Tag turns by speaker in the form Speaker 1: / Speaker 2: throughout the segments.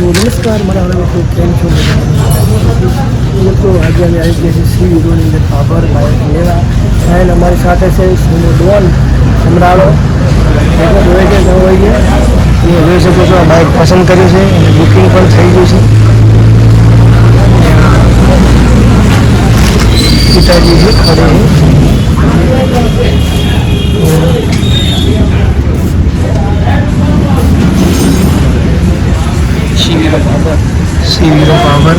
Speaker 1: નમસ્કાર મારા લોકો કેમ છો મિત્રો આજે અમે આવી ગયા છીએ સી હીરોની અંદર બાબર બાઇક લેવા અને અમારી સાથે છે સોનો ડોન સમરાળો જોઈ છે ન હોય છે એ જોઈ શકો છો આ બાઇક પસંદ કર્યું છે અને બુકિંગ પણ થઈ ગયું છે પિતાજી છે ખડે સીવીરો પાવર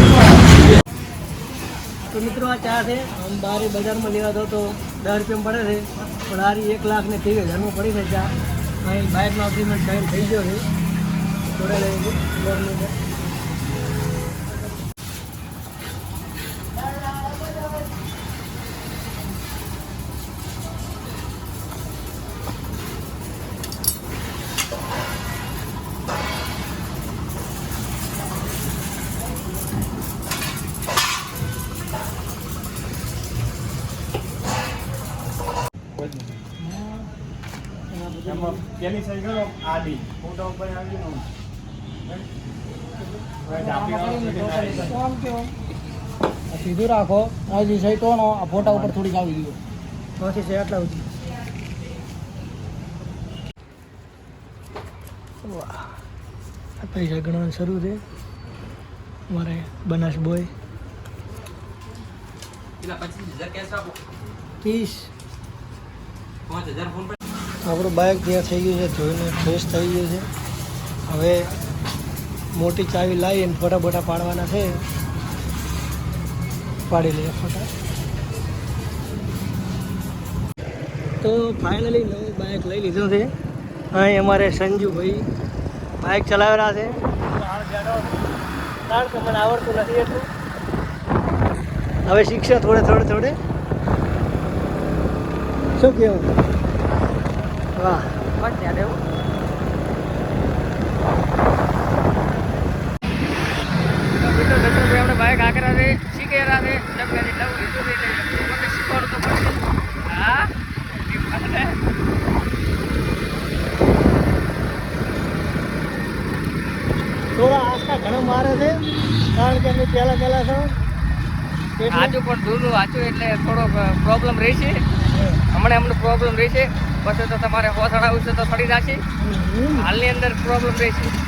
Speaker 1: તો મિત્રો આ ચા છે આમ બારે બજારમાં લેવા દો તો 10 રૂપિયામાં પડે છે પણ આરી 1,30,000 પડી છે ચા અહીં બાઇકનો અગ્રીમેન્ટ સાઈન થઈ ગયો છે થોડા લઈ લોનની અંદર
Speaker 2: પેલી સાઈડ ગયો આડી ફોટો ઉપર આવી ગયો
Speaker 1: સીધું રાખો હજી સહી તો આ ફોટા ઉપર થોડીક આવી ગયો પછી છે આટલા સુધી વાહ પૈસા ગણવાનું શરૂ છે મારે બનાસ બોય 30 આપણું બાઇક ત્યાં થઈ ગયું છે ધોઈને ફ્રેશ થઈ ગયું છે હવે મોટી ચાવી લાવીને ફોટા બોટા પાડવાના છે પાડી લઈએ ફોટા તો ફાઇનલી નવું બાઇક લઈ લીધું છે અહીં અમારે સંજુભાઈ બાઇક ચલાવી રહ્યા છે કારણ કે મને આવડતું નથી એટલું હવે શીખશે થોડે શું કહેવું વાહ બસ ત્યાં દેવું આપણે બાઇક આકરા છે શીખે રહ્યા છે નવું લીધું છે એટલે શીખવાનું તો પડશે હા થોડા આસ્તા ઘણું મારે છે કારણ કે અમે પહેલાં છો આજુ પણ દૂરનું વાંચું એટલે થોડો પ્રોબ્લેમ રહેશે હમણાં પ્રોબ્લેમ રહેશે પછી તો તમારે હો ચડાવવું છે તો ચડી જશે હાલની અંદર પ્રોબ્લેમ રહેશે